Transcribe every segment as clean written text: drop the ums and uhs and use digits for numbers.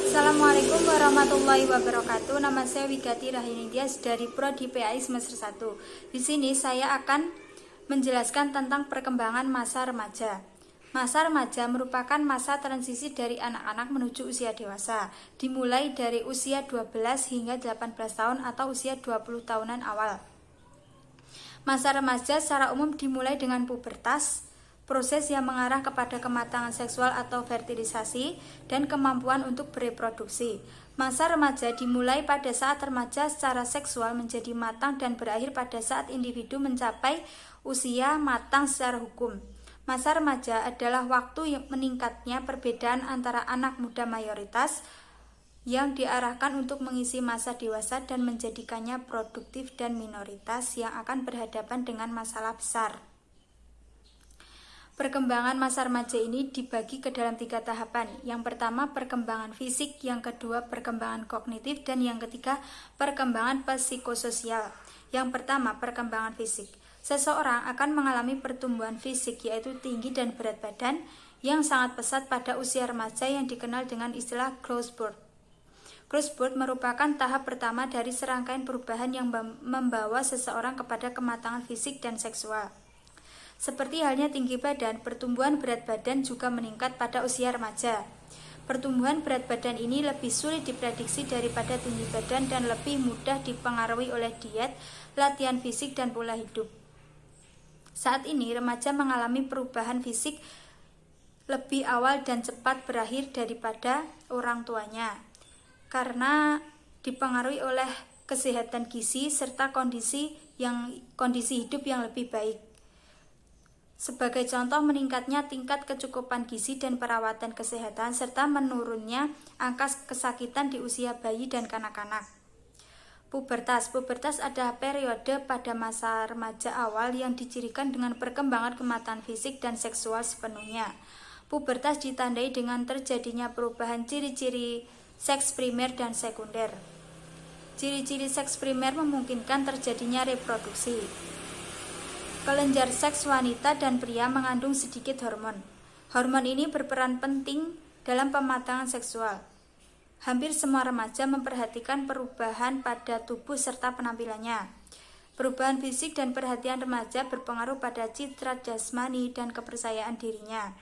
Assalamualaikum warahmatullahi wabarakatuh. Nama saya Wigati Rahiningtyas dari Prodi PAI semester 1. Di sini saya akan menjelaskan tentang perkembangan masa remaja. Masa remaja merupakan masa transisi dari anak-anak menuju usia dewasa, dimulai dari usia 12 hingga 18 tahun atau usia 20 tahunan awal. Masa remaja secara umum dimulai dengan pubertas, proses yang mengarah kepada kematangan seksual atau fertilisasi dan kemampuan untuk bereproduksi. Masa remaja dimulai pada saat remaja secara seksual menjadi matang dan berakhir pada saat individu mencapai usia matang secara hukum. Masa remaja adalah waktu yang meningkatnya perbedaan antara anak muda mayoritas yang diarahkan untuk mengisi masa dewasa dan menjadikannya produktif dan minoritas yang akan berhadapan dengan masalah besar. Perkembangan masa remaja ini dibagi ke dalam 3 tahapan. Yang pertama, perkembangan fisik, yang kedua, perkembangan kognitif, dan yang ketiga, perkembangan psikososial. Yang pertama, perkembangan fisik. Seseorang akan mengalami pertumbuhan fisik, yaitu tinggi dan berat badan, yang sangat pesat pada usia remaja yang dikenal dengan istilah growth spurt. Growth spurt merupakan tahap pertama dari serangkaian perubahan yang membawa seseorang kepada kematangan fisik dan seksual. Seperti halnya tinggi badan, pertumbuhan berat badan juga meningkat pada usia remaja. Pertumbuhan berat badan ini lebih sulit diprediksi daripada tinggi badan dan lebih mudah dipengaruhi oleh diet, latihan fisik, dan pola hidup. Saat ini, remaja mengalami perubahan fisik lebih awal dan cepat berakhir daripada orang tuanya, karena dipengaruhi oleh kesehatan gizi serta kondisi hidup yang lebih baik. Sebagai contoh, meningkatnya tingkat kecukupan gizi dan perawatan kesehatan serta menurunnya angka kesakitan di usia bayi dan kanak-kanak. Pubertas adalah periode pada masa remaja awal yang dicirikan dengan perkembangan kematangan fisik dan seksual sepenuhnya. Pubertas ditandai dengan terjadinya perubahan ciri-ciri seks primer dan sekunder. Ciri-ciri seks primer memungkinkan terjadinya reproduksi. Kelenjar seks wanita dan pria mengandung sedikit hormon. Hormon ini berperan penting dalam pematangan seksual. Hampir semua remaja memperhatikan perubahan pada tubuh serta penampilannya. Perubahan fisik dan perhatian remaja berpengaruh pada citra jasmani dan kepercayaan dirinya.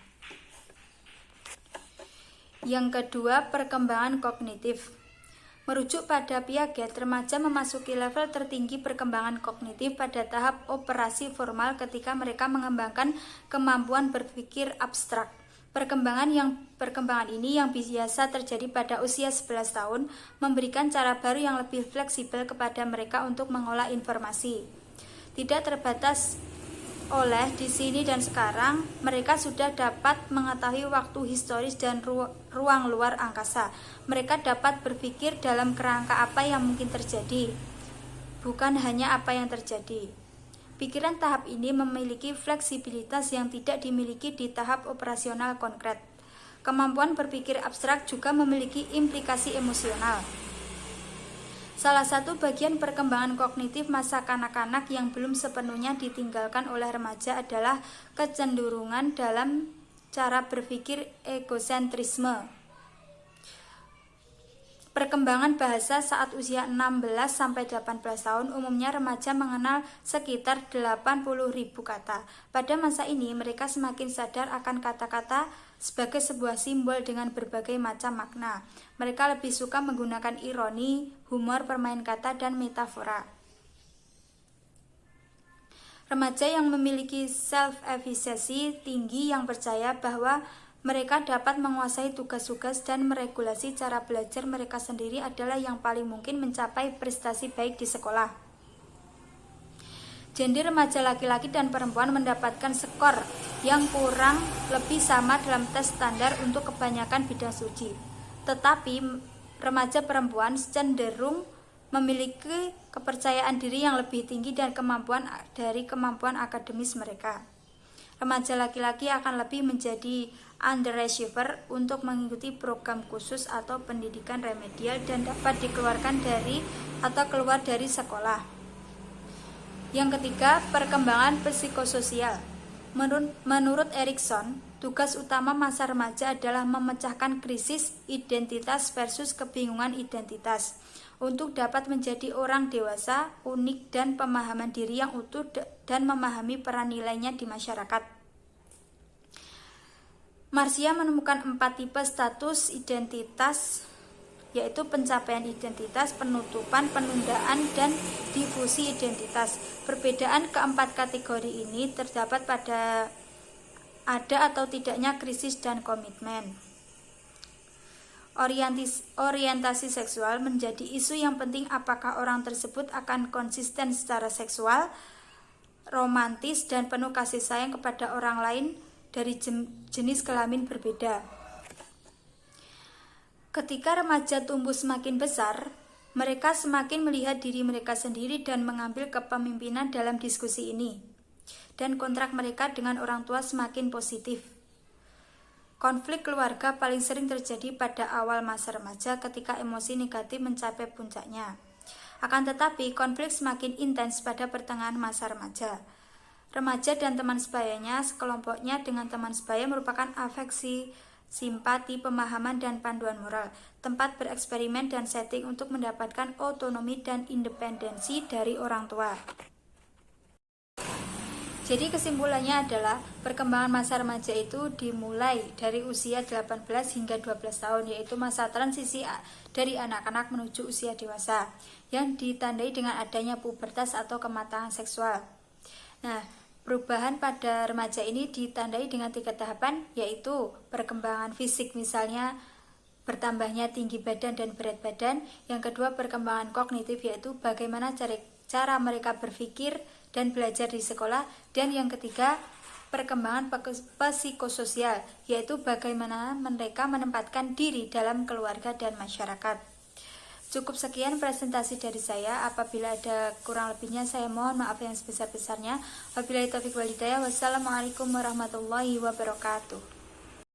Yang kedua, perkembangan kognitif. Merujuk pada Piaget, remaja memasuki level tertinggi perkembangan kognitif pada tahap operasi formal ketika mereka mengembangkan kemampuan berpikir abstrak. Perkembangan ini yang biasa terjadi pada usia 11 tahun memberikan cara baru yang lebih fleksibel kepada mereka untuk mengolah informasi. Tidak terbatas oleh di sini dan sekarang, mereka sudah dapat mengetahui waktu historis dan ruang luar angkasa. Mereka dapat berpikir dalam kerangka apa yang mungkin terjadi, bukan hanya apa yang terjadi. Pikiran tahap ini memiliki fleksibilitas yang tidak dimiliki di tahap operasional konkret. Kemampuan berpikir abstrak juga memiliki implikasi emosional. Salah satu bagian perkembangan kognitif masa kanak-kanak yang belum sepenuhnya ditinggalkan oleh remaja adalah kecenderungan dalam cara berpikir egosentrisme. Perkembangan bahasa saat usia 16-18 tahun, umumnya remaja mengenal sekitar 80.000 kata. Pada masa ini, mereka semakin sadar akan kata-kata sebagai sebuah simbol dengan berbagai macam makna. Mereka lebih suka menggunakan ironi, humor, permain kata, dan metafora. Remaja yang memiliki self-efficacy tinggi yang percaya bahwa mereka dapat menguasai tugas-tugas dan meregulasi cara belajar mereka sendiri adalah yang paling mungkin mencapai prestasi baik di sekolah. Gender remaja laki-laki dan perempuan mendapatkan skor yang kurang lebih sama dalam tes standar untuk kebanyakan bidang studi. Tetapi remaja perempuan cenderung memiliki kepercayaan diri yang lebih tinggi dan kemampuan akademis mereka. Remaja laki-laki akan lebih menjadi underachiever untuk mengikuti program khusus atau pendidikan remedial dan dapat dikeluarkan keluar dari sekolah. Yang ketiga, perkembangan psikososial. Menurut Erikson, Tugas utama masa remaja adalah memecahkan krisis identitas versus kebingungan identitas untuk dapat menjadi orang dewasa, unik, dan pemahaman diri yang utuh dan memahami peran nilainya di masyarakat. Marcia menemukan 4 tipe status identitas, yaitu pencapaian identitas, penutupan, penundaan, dan difusi identitas. Perbedaan keempat kategori ini terdapat pada ada atau tidaknya krisis dan komitmen. Orientasi seksual menjadi isu yang penting. Apakah orang tersebut akan konsisten secara seksual, romantis, dan penuh kasih sayang kepada orang lain dari jenis kelamin berbeda. Ketika remaja tumbuh semakin besar, mereka semakin melihat diri mereka sendiri dan mengambil kepemimpinan dalam diskusi ini. Dan kontrak mereka dengan orang tua semakin positif. Konflik keluarga paling sering terjadi pada awal masa remaja ketika emosi negatif mencapai puncaknya. Akan tetapi, konflik semakin intens pada pertengahan masa remaja. Remaja dan teman sebayanya, sekelompoknya dengan teman sebaya merupakan afeksi, simpati, pemahaman, dan panduan moral, tempat bereksperimen dan setting untuk mendapatkan otonomi dan independensi dari orang tua. Jadi kesimpulannya adalah perkembangan masa remaja itu dimulai dari usia 18 hingga 12 tahun, yaitu masa transisi dari anak-anak menuju usia dewasa yang ditandai dengan adanya pubertas atau kematangan seksual. Nah, perubahan pada remaja ini ditandai dengan 3 tahapan, yaitu perkembangan fisik, misalnya bertambahnya tinggi badan dan berat badan. Yang kedua, perkembangan kognitif, yaitu bagaimana cara mereka berpikir dan belajar di sekolah. Dan yang ketiga, perkembangan psikososial, yaitu bagaimana mereka menempatkan diri dalam keluarga dan masyarakat. Cukup sekian presentasi dari saya. Apabila ada kurang lebihnya, saya mohon maaf yang sebesar-besarnya. Wabillahi taufiq wal hidayah. Wassalamualaikum warahmatullahi wabarakatuh.